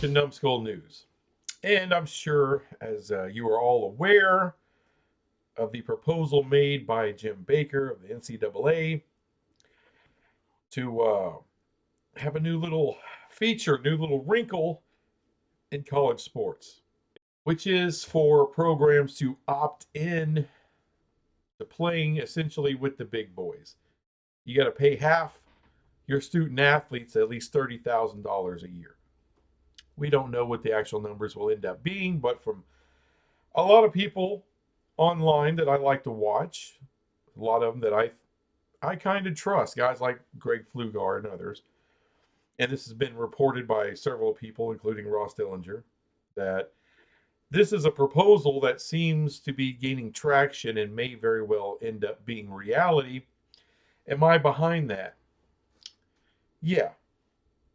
to Numbskull News. And I'm sure, as you are all aware, of the proposal made by Jim Baker of the NCAA to have a new little feature, new little wrinkle in college sports, which is for programs to opt in to playing essentially with the big boys. You got to pay half your student athletes at least $30,000 a year. We don't know what the actual numbers will end up being, but from a lot of people online that I like to watch, a lot of them that I kind of trust, guys like Greg Flugar and others, and this has been reported by several people, including Ross Dillinger, that this is a proposal that seems to be gaining traction and may very well end up being reality. Am I behind that? Yeah.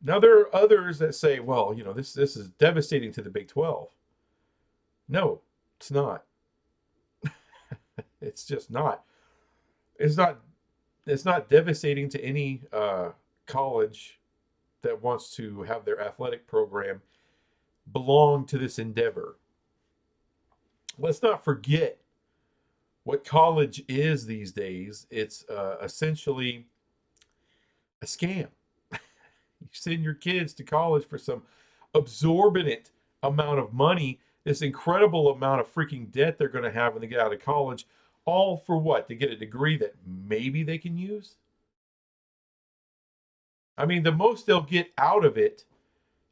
Now there are others that say, well, this is devastating to the Big 12. No, it's not. It's just not. It's not. It's not devastating to any college that wants to have their athletic program belong to this endeavor. Let's not forget what college is these days. It's essentially a scam. You send your kids to college for some absorbent amount of money, this incredible amount of freaking debt they're going to have when they get out of college, all for what? To get a degree that maybe they can use? I mean, the most they'll get out of it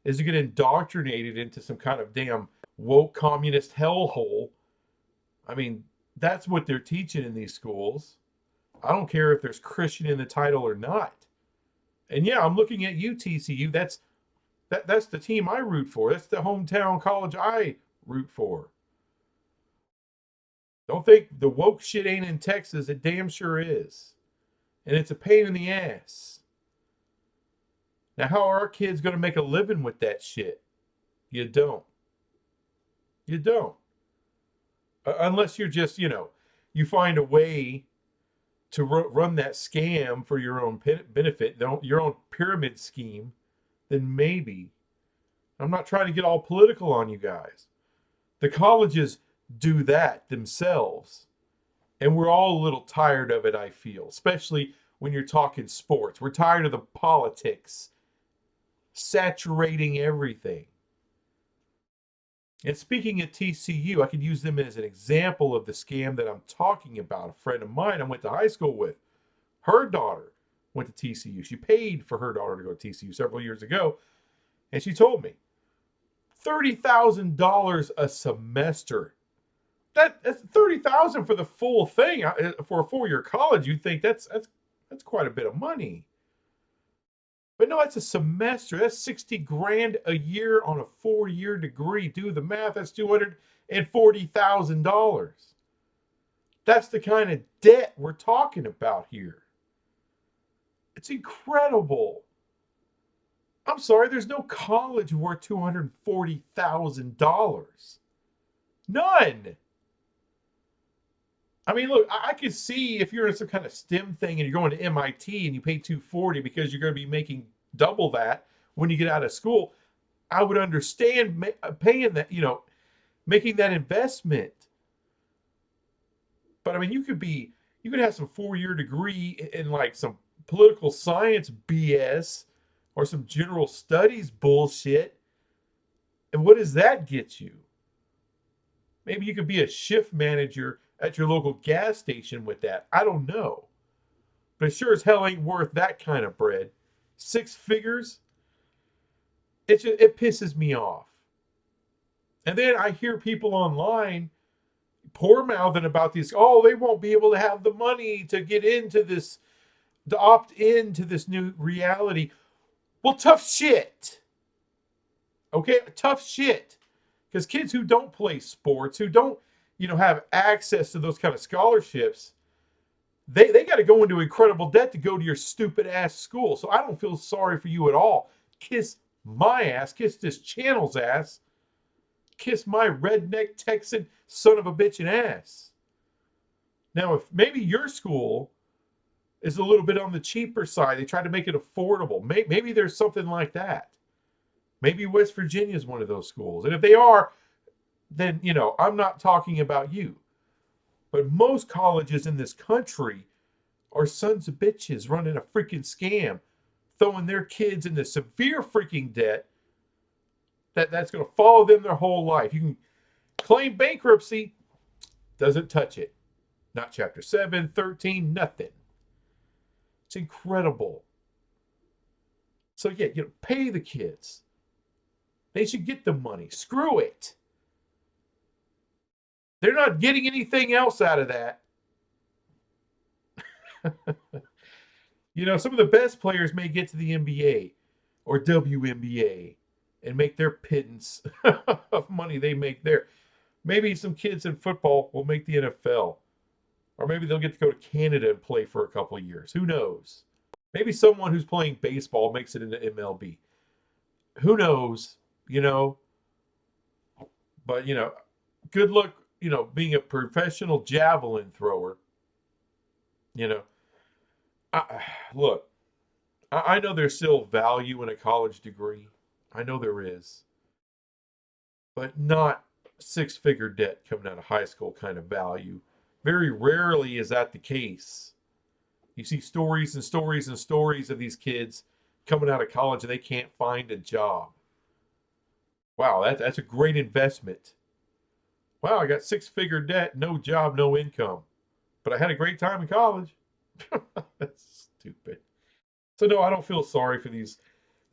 is to get indoctrinated into some kind of damn woke communist hellhole. I mean, that's what they're teaching in these schools. I don't care if there's Christian in the title or not. And yeah, I'm looking at you, TCU. That's the team I root for. That's the hometown college I root for. Don't think the woke shit ain't in Texas. It damn sure is. And it's a pain in the ass. Now, how are our kids going to make a living with that shit? You don't. You don't. Unless you're just, you find a way to run that scam for your own benefit, your own pyramid scheme, then maybe. I'm not trying to get all political on you guys. The colleges do that themselves. And we're all a little tired of it, I feel, especially when you're talking sports. We're tired of the politics saturating everything. And speaking of TCU, I could use them as an example of the scam that I'm talking about. A friend of mine I went to high school with, her daughter went to TCU. She paid for her daughter to go to TCU several years ago. And she told me, $30,000 a semester. That's $30,000 for the full thing. For a 4-year college, you'd think that's quite a bit of money. But no, it's a semester. That's 60 grand a year on a 4-year degree. Do the math. That's $240,000. That's the kind of debt we're talking about here. It's incredible. I'm sorry, there's no college worth $240,000. None. I mean, look, I could see if you're in some kind of STEM thing and you're going to MIT and you pay $240 because you're going to be making double that when you get out of school. I would understand paying that, making that investment. But I mean, you could have some 4-year degree in like some political science BS or some general studies bullshit. And what does that get you? Maybe you could be a shift manager at your local gas station with that. I don't know. But it sure as hell ain't worth that kind of bread. 6 figures? It pisses me off. And then I hear people online poor mouthing about these. Oh, they won't be able to have the money to get into this, to opt into this new reality. Well, tough shit. Okay, tough shit. Because kids who don't play sports, who don't, have access to those kind of scholarships, they got to go into incredible debt to go to your stupid ass school. So I don't feel sorry for you at all. Kiss my ass. Kiss this channel's ass. Kiss my redneck Texan son of a bitch ass. Now, if maybe your school is a little bit on the cheaper side, they try to make it affordable. Maybe there's something like that. Maybe West Virginia is one of those schools. And if they are, then, I'm not talking about you. But most colleges in this country are sons of bitches running a freaking scam, throwing their kids into severe freaking debt that's going to follow them their whole life. You can claim bankruptcy, doesn't touch it. Not Chapter 7, 13, nothing. It's incredible. So, yeah, pay the kids. They should get the money. Screw it. They're not getting anything else out of that. Some of the best players may get to the NBA or WNBA and make their pittance of money they make there. Maybe some kids in football will make the NFL. Or maybe they'll get to go to Canada and play for a couple of years. Who knows? Maybe someone who's playing baseball makes it into MLB. Who knows? But, good luck, being a professional javelin thrower. Look, I know there's still value in a college degree. I know there is. But not six-figure debt coming out of high school kind of value. Very rarely is that the case. You see stories and stories and stories of these kids coming out of college and they can't find a job. Wow, that's a great investment. Wow, I got six-figure debt, no job, no income. But I had a great time in college. That's stupid. So no, I don't feel sorry for these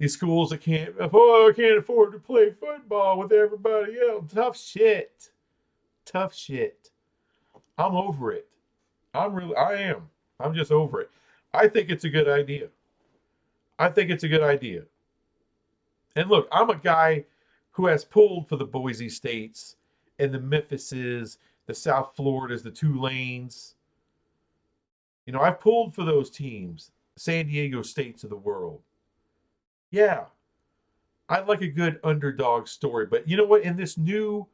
schools that can't afford to play football with everybody else. Tough shit. Tough shit. I'm over it. I am. I'm just over it. I think it's a good idea. And look, I'm a guy who has pulled for the Boise States and the Memphises, the South Floridas, the Tulanes. I've pulled for those teams, San Diego States of the world. Yeah, I like a good underdog story. But you know what? In this new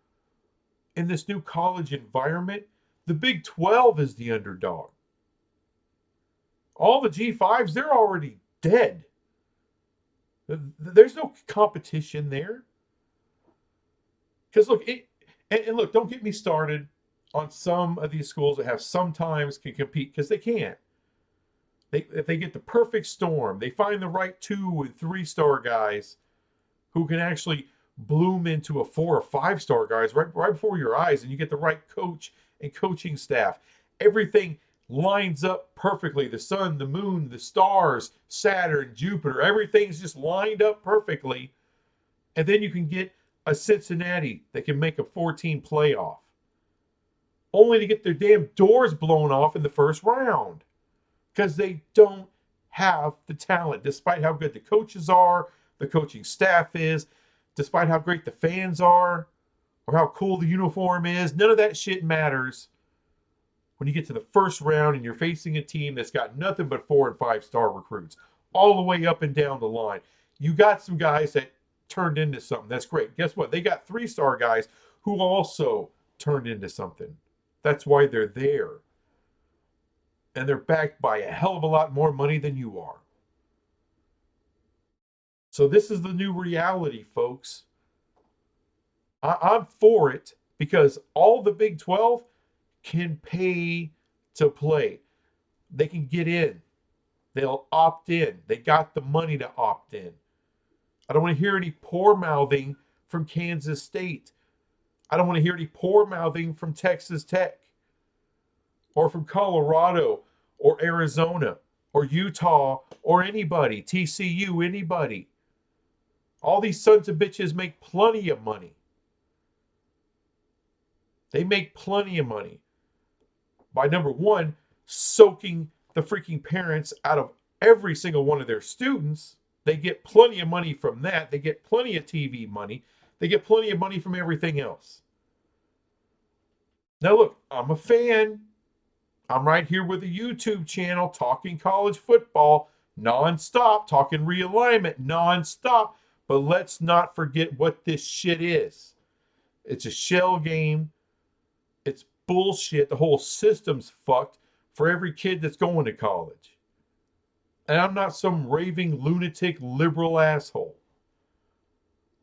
college environment, the Big 12 is the underdog. All the G5's, they're already dead. There's no competition there. Because look, and look, don't get me started on some of these schools that have sometimes can compete, because they can't. If they get the perfect storm, they find the right 2 and 3-star guys who can actually bloom into a 4 or 5-star guys right before your eyes, and you get the right coach and coaching staff. Everything lines up perfectly. The sun, the moon, the stars, Saturn, Jupiter, everything's just lined up perfectly. And then you can get a Cincinnati that can make a 14 playoff, only to get their damn doors blown off in the first round because they don't have the talent, despite how good the coaches are, the coaching staff is, despite how great the fans are, or how cool the uniform is. None of that shit matters when you get to the first round and you're facing a team that's got nothing but 4 and 5-star recruits all the way up and down the line. You got some guys that turned into something. That's great. Guess what? They got 3-star guys who also turned into something. That's why they're there. And they're backed by a hell of a lot more money than you are. So this is the new reality, folks. I'm for it because all the Big 12 can pay to play. They can get in. They'll opt in. They got the money to opt in. I don't want to hear any poor mouthing from Kansas State. I don't want to hear any poor mouthing from Texas Tech or from Colorado or Arizona or Utah or anybody, TCU, anybody. All these sons of bitches make plenty of money. They make plenty of money by, number one, soaking the freaking parents out of every single one of their students. They get plenty of money from that. They get plenty of TV money. They get plenty of money from everything else. Now look, I'm a fan. I'm right here with a YouTube channel talking college football nonstop, talking realignment nonstop. But let's not forget what this shit is. It's a shell game. It's bullshit. The whole system's fucked for every kid that's going to college. And I'm not some raving lunatic liberal asshole.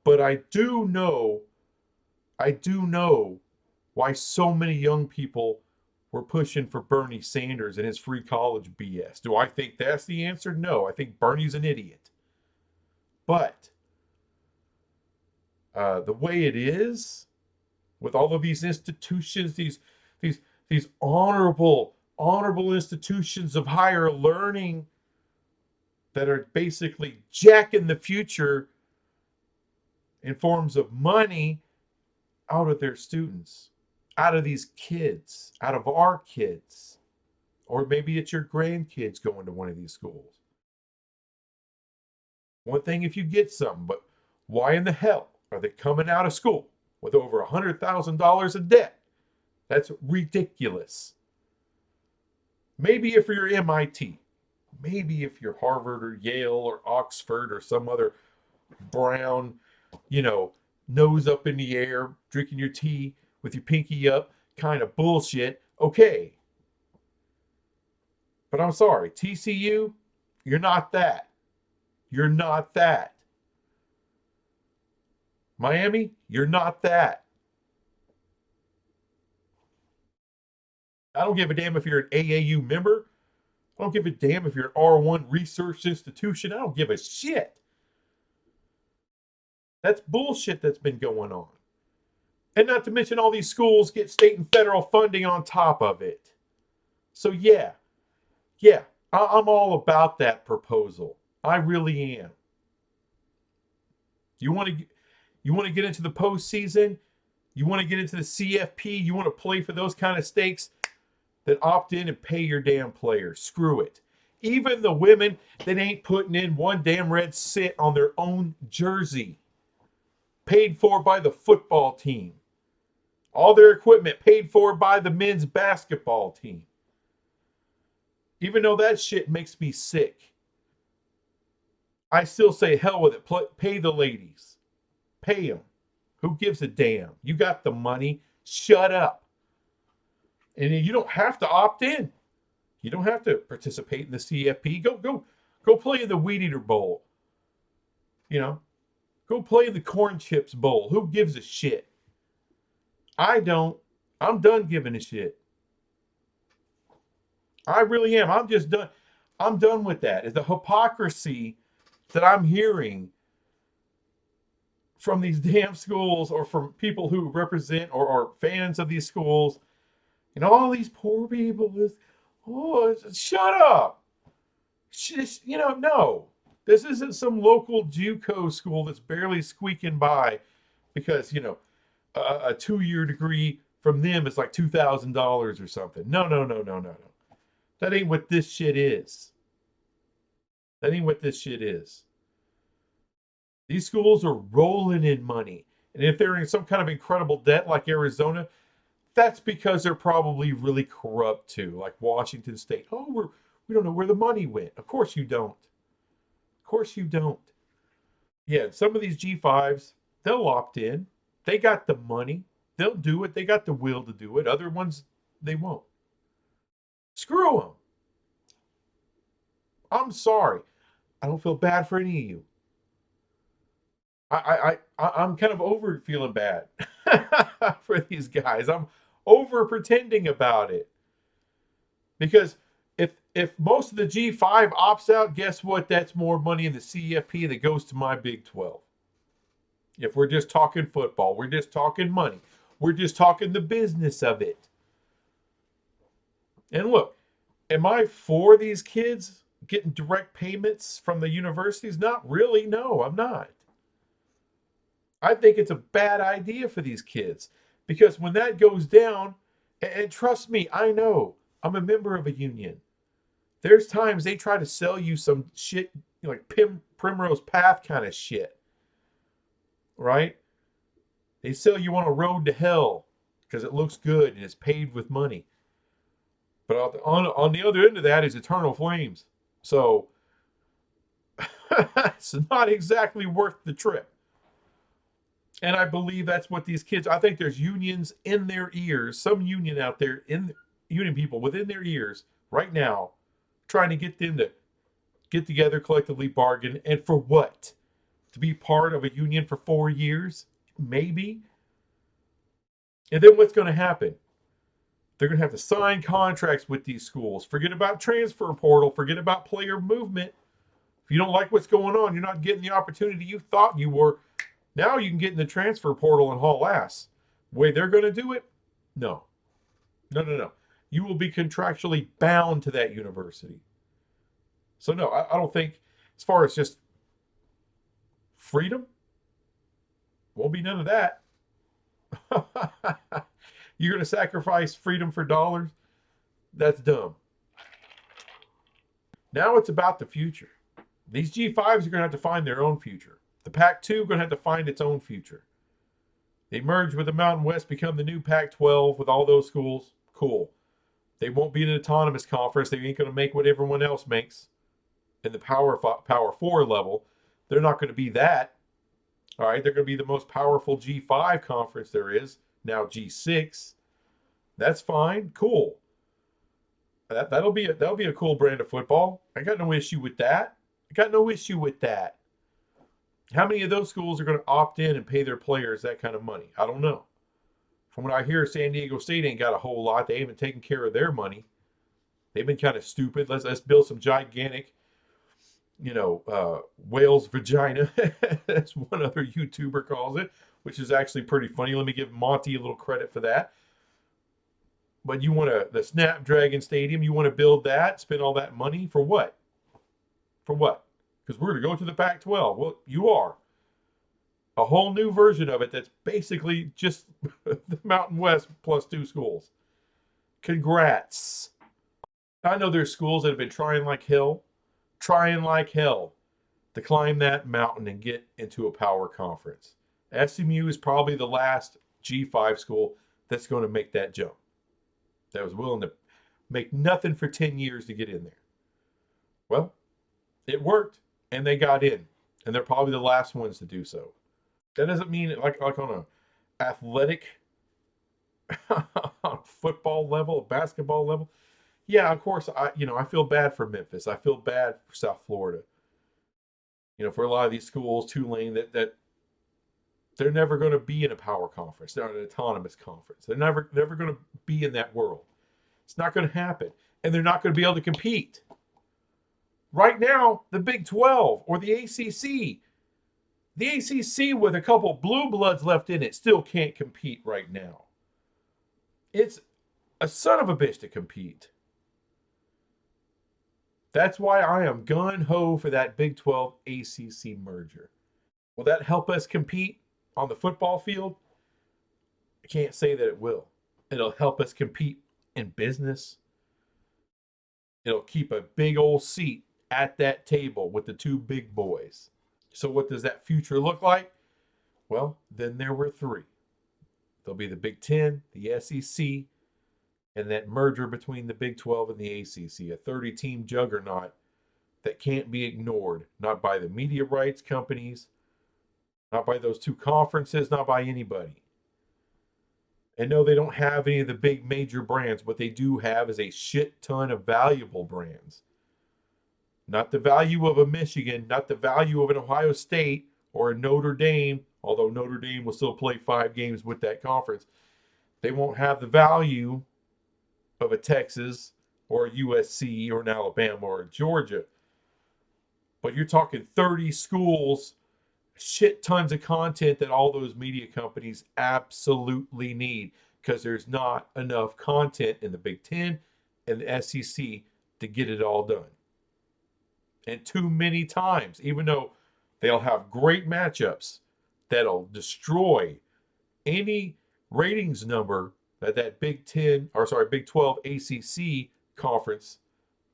But I do know why so many young people were pushing for Bernie Sanders and his free college BS. Do I think that's the answer? No, I think Bernie's an idiot. But the way it is, with all of these institutions, these these honorable institutions of higher learning that are basically jacking the future in forms of money out of their students, out of these kids, out of our kids, or maybe it's your grandkids going to one of these schools. One thing if you get some, but why in the hell are they coming out of school with over $100,000 in debt? That's ridiculous. Maybe if you're MIT, maybe if you're Harvard or Yale or Oxford or some other brown, you know, nose up in the air, drinking your tea with your pinky up kind of bullshit, okay. But I'm sorry, TCU, you're not that. You're not that. Miami, you're not that. I don't give a damn if you're an AAU member. I don't give a damn if you're an R1 research institution. I don't give a shit. That's bullshit that's been going on. And not to mention all these schools get state and federal funding on top of it. So yeah, I'm all about that proposal. I really am. You want to get into the postseason? You want to get into the CFP? You want to play for those kind of stakes? Then opt in and pay your damn players. Screw it. Even the women that ain't putting in one damn red cent on their own jersey, paid for by the football team. All their equipment paid for by the men's basketball team. Even though that shit makes me sick, I still say hell with it. Pay the ladies. Pay them. Who gives a damn? You got the money. Shut up. And you don't have to opt in. You don't have to participate in the CFP. Go play in the Weed Eater Bowl. You know, go play in the Corn Chips Bowl. Who gives a shit? I don't. I'm done giving a shit. I really am. I'm just done. I'm done with that. It's the hypocrisy that I'm hearing from these damn schools or from people who represent or are fans of these schools. And all these poor people shut up. Just, no. This isn't some local JUCO school that's barely squeaking by because, a 2-year degree from them is like $2,000 or something. No. That ain't what this shit is. That ain't what this shit is. These schools are rolling in money. And if they're in some kind of incredible debt like Arizona, that's because they're probably really corrupt too, like Washington State. Oh, we don't know where the money went. Of course you don't. Of course you don't. Yeah, some of these G5's, they'll opt in. They got the money. They'll do it. They got the will to do it. Other ones, they won't. Screw them. I'm sorry. I don't feel bad for any of you. I'm kind of over feeling bad for these guys. I'm over pretending about it because if most of the G5 opts out, guess what? That's more money in the CFP that goes to my Big 12. If we're just talking football, we're just talking money, we're just talking the business of it. And look, am I for these kids getting direct payments from the universities? Not really. No, I'm not. I think it's a bad idea for these kids because when that goes down, and trust me, I know I'm a member of a union. There's times they try to sell you some shit like Primrose Path kind of shit, right? They sell you on a road to hell because it looks good and it's paved with money. But on the other end of that is eternal flames. So it's not exactly worth the trip. And I believe that's what these kids, I think there's unions in their ears, some union out there, union people within their ears right now, trying to get them to get together, collectively bargain. And for what? to be part of a union for 4 years? Maybe. And then what's going to happen? They're going to have to sign contracts with these schools. Forget about transfer portal. Forget about player movement. If you don't like what's going on, you're not getting the opportunity you thought you were. Now you can get in the transfer portal and haul ass. The way they're going to do it? No. No, no, no. You will be contractually bound to that university. So, no, I don't think, as far as just freedom, won't be none of that. You're going to sacrifice freedom for dollars? That's dumb. Now it's about the future. These G5s are going to have to find their own future. The Pac-2 is going to have to find its own future. They merge with the Mountain West, become the new Pac-12 with all those schools. Cool. They won't be an autonomous conference. They ain't going to make what everyone else makes in the Power 4 level. They're not going to be that. All right, they're going to be the most powerful G5 conference there is. Now G6. That's fine. Cool. That'll be a cool brand of football. I got no issue with that. How many of those schools are going to opt in and pay their players that kind of money? I don't know. From what I hear, San Diego State ain't got a whole lot. They haven't taken care of their money. They've been kind of stupid. Let's build some gigantic, whale's vagina, as one other YouTuber calls it, which is actually pretty funny. Let me give Monty a little credit for that. But you want the Snapdragon Stadium, you want to build that, spend all that money for what? For what? Because we're going to go to the Pac-12. Well, you are. A whole new version of it that's basically just the Mountain West plus 2 schools. Congrats. I know there's schools that have been trying like hell to climb that mountain and get into a power conference. SMU is probably the last G5 school that's going to make that jump. That was willing to make nothing for 10 years to get in there. Well, it worked, and they got in, and they're probably the last ones to do so. That doesn't mean like on a athletic football level, basketball level. Yeah, of course, I feel bad for Memphis. I feel bad for South Florida. For a lot of these schools, Tulane, that they're never going to be in a power conference. They're an autonomous conference. They're never going to be in that world. It's not going to happen. And they're not going to be able to compete. Right now, the Big 12 or the ACC with a couple blue bloods left in it still can't compete right now. It's a son of a bitch to compete. That's why I am gun-ho for that Big 12 ACC merger. Will that help us compete on the football field? I can't say that it will. It'll help us compete in business. It'll keep a big old seat at that table with the 2 big boys. So what does that future look like? Well, then there were 3. There'll be the Big 10, the SEC, and that merger between the Big 12 and the ACC, a 30-team juggernaut that can't be ignored, not by the media rights companies, not by those 2 conferences, not by anybody. And no, they don't have any of the big major brands. What they do have is a shit ton of valuable brands. Not the value of a Michigan, not the value of an Ohio State or a Notre Dame, although Notre Dame will still play 5 games with that conference. They won't have the value of a Texas or a USC or an Alabama or a Georgia. But you're talking 30 schools, shit tons of content that all those media companies absolutely need because there's not enough content in the Big 10 and the SEC to get it all done. And too many times, even though they'll have great matchups that'll destroy any ratings number that Big 12 ACC conference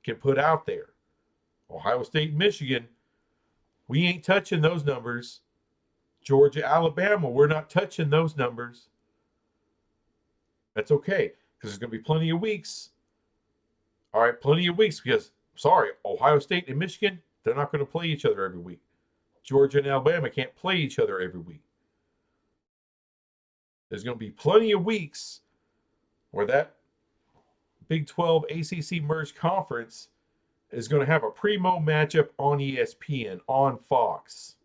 can put out there. Ohio State and Michigan, we ain't touching those numbers. Georgia, Alabama, we're not touching those numbers. That's okay, because there's going to be plenty of weeks. All right, plenty of weeks, because, sorry, Ohio State and Michigan, they're not going to play each other every week. Georgia and Alabama can't play each other every week. There's going to be plenty of weeks where that Big 12 ACC merged conference is going to have a primo matchup on ESPN, on Fox.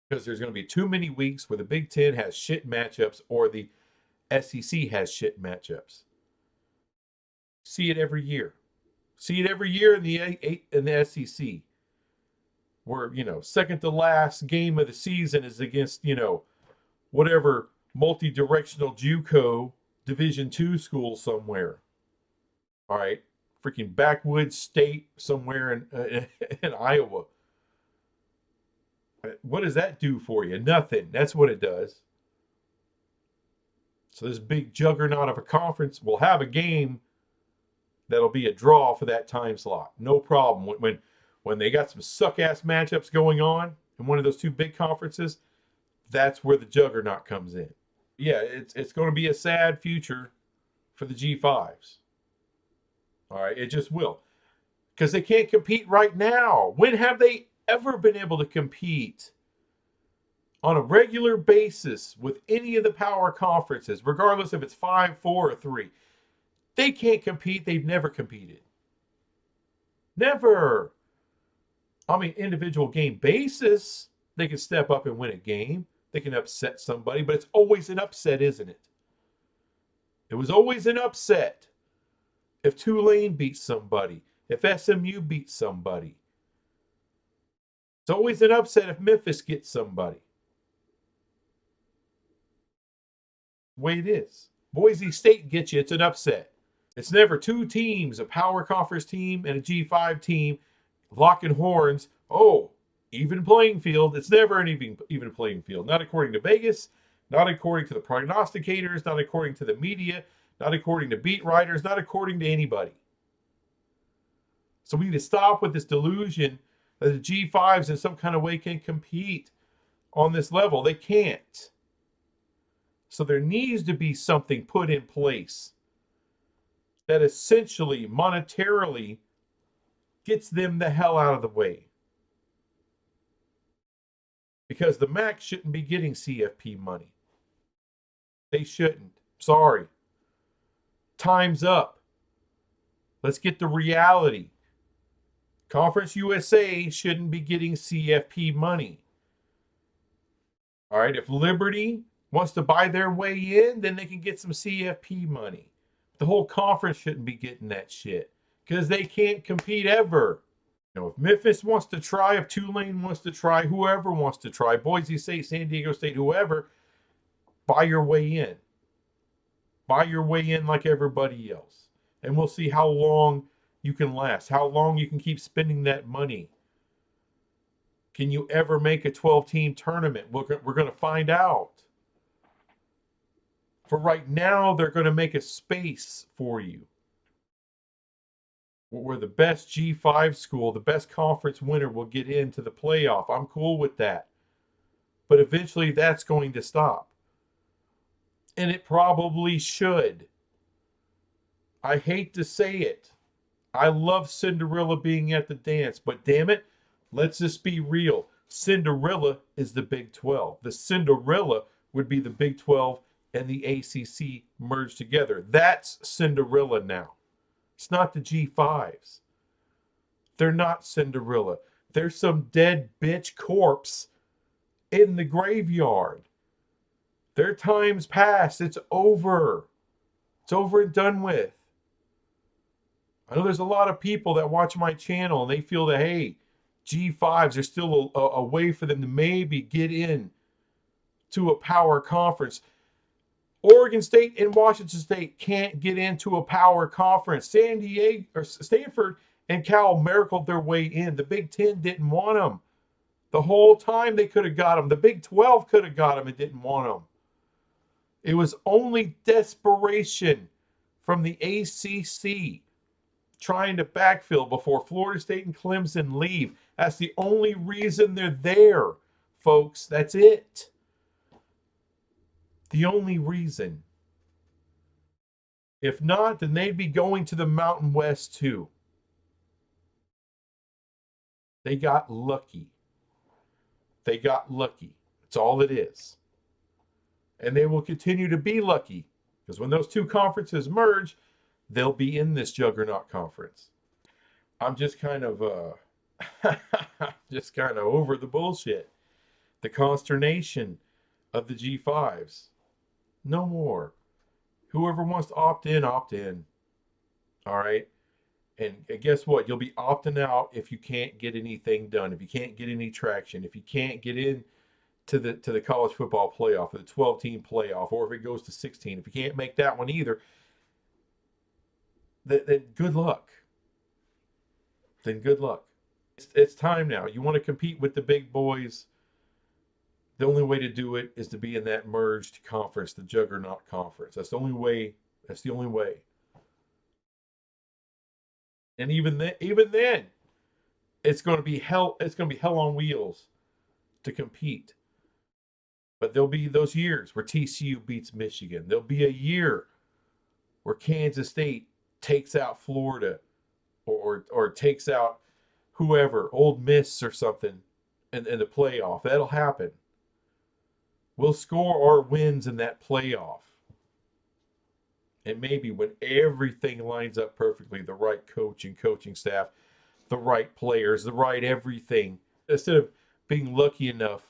because there's going to be too many weeks where the Big Ten has shit matchups or the SEC has shit matchups. See it every year. See it every year in the SEC, where second to last game of the season is against whatever multi-directional JUCO Division II school somewhere. All right, freaking backwoods state somewhere in Iowa. What does that do for you? Nothing. That's what it does. So this big juggernaut of a conference will have a game that'll be a draw for that time slot. No problem. When they got some suck-ass matchups going on in one of those two big conferences, that's where the juggernaut comes in. Yeah, it's going to be a sad future for the G5's. All right, it just will. Because they can't compete right now. When have they ever been able to compete on a regular basis with any of the power conferences, regardless if it's 5, 4, or 3? They can't compete. They've never competed. Never. I mean, individual game basis, they can step up and win a game. They can upset somebody, but it's always an upset, isn't it? It was always an upset if Tulane beats somebody, if SMU beats somebody. It's always an upset if Memphis gets somebody. The way it is. Boise State gets you, it's an upset. It's never two teams, a power conference team and a G5 team, locking horns. Oh, even playing field. It's never an even playing field. Not according to Vegas, not according to the prognosticators, not according to the media, not according to beat writers, not according to anybody. So we need to stop with this delusion that the G5s in some kind of way can compete on this level. They can't. So there needs to be something put in place that essentially, monetarily, gets them the hell out of the way. Because the MAC shouldn't be getting CFP money. They shouldn't. Sorry. Time's up. Let's get the reality. Conference USA shouldn't be getting CFP money. All right, if Liberty wants to buy their way in, then they can get some CFP money. The whole conference shouldn't be getting that shit because they can't compete ever. If Memphis wants to try, if Tulane wants to try, whoever wants to try, Boise State, San Diego State, whoever, buy your way in. Buy your way in like everybody else. And we'll see how long you can last, how long you can keep spending that money. Can you ever make a 12-team tournament? We're going to find out. For right now, they're going to make a space for you where the best G5 school, the best conference winner will get into the playoff. I'm cool with that. But eventually that's going to stop. And it probably should. I hate to say it. I love Cinderella being at the dance, but damn it, let's just be real. Cinderella is the Big 12. The Cinderella would be the Big 12 and the ACC merged together. That's Cinderella now. It's not the G5s. They're not Cinderella. There's some dead bitch corpse in the graveyard. Their time's past. It's over. It's over and done with. I know there's a lot of people that watch my channel and they feel that, hey, G5s are still a way for them to maybe get in to a power conference. Oregon State and Washington State can't get into a power conference. San Diego or Stanford and Cal miracled their way in. The Big Ten didn't want them. The whole time they could have got them. The Big 12 could have got them and didn't want them. It was only desperation from the ACC trying to backfill before Florida State and Clemson leave. That's the only reason they're there, folks. That's it. The only reason. If not, then they'd be going to the Mountain West too. They got lucky. They got lucky. That's all it is. And they will continue to be lucky because when those two conferences merge, they'll be in this juggernaut conference. I'm just kind of over the bullshit. The consternation of the G5's. No more. Whoever wants to opt in, opt in. All right. And guess what? You'll be opting out if you can't get anything done, if you can't get any traction, if you can't get in to the college football playoff, or the 12-team playoff, or if it goes to 16. If you can't make that one either, then good luck. Then good luck. It's time now. You want to compete with the big boys. The only way to do it is to be in that merged conference, the juggernaut conference. That's the only way. That's the only way. And even then, it's going to be hell. It's going to be hell on wheels to compete. But there'll be those years where TCU beats Michigan. There'll be a year where Kansas State takes out Florida, or takes out whoever, Ole Miss or something, in the playoff. That'll happen. We'll score our wins in that playoff. And maybe when everything lines up perfectly, the right coach and coaching staff, the right players, the right everything, instead of being lucky enough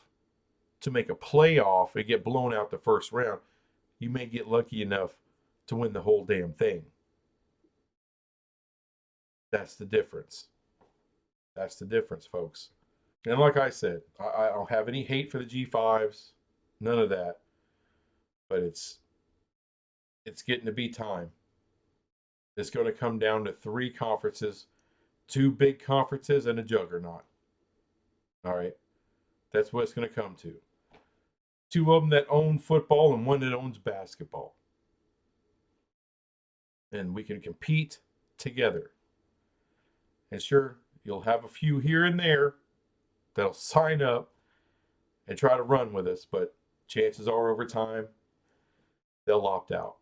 to make a playoff and get blown out the first round, you may get lucky enough to win the whole damn thing. That's the difference. That's the difference, folks. And like I said, I don't have any hate for the G5's, none of that. But it's getting to be time. It's going to come down to 3 conferences, 2 big conferences, and a juggernaut. All right. That's what it's going to come to. 2 of them that own football and 1 that owns basketball. And we can compete together. And sure, you'll have a few here and there that'll sign up and try to run with us, but chances are over time, they'll opt out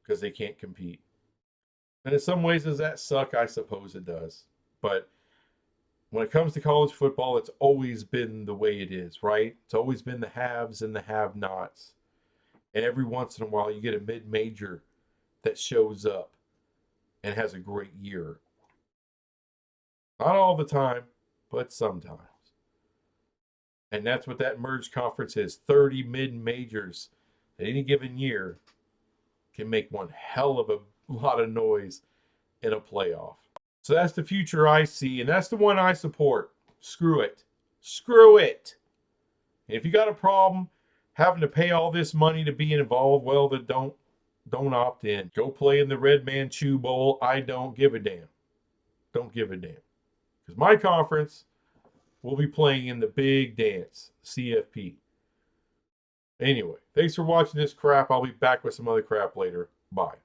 because they can't compete. And in some ways, does that suck? I suppose it does. But when it comes to college football, it's always been the way it is, right? It's always been the haves and the have-nots. And every once in a while, you get a mid-major that shows up and has a great year. Not all the time, but sometimes. And that's what that merged conference is. 30 mid-majors at any given year can make one hell of a lot of noise in a playoff. So that's the future I see, and that's the one I support. Screw it. Screw it. And if you got a problem having to pay all this money to be involved, well, then don't opt in. Go play in the Red Man Chew Bowl. I don't give a damn. Don't give a damn. Because my conference will be playing in the big dance, CFP. Anyway, thanks for watching this crap. I'll be back with some other crap later. Bye.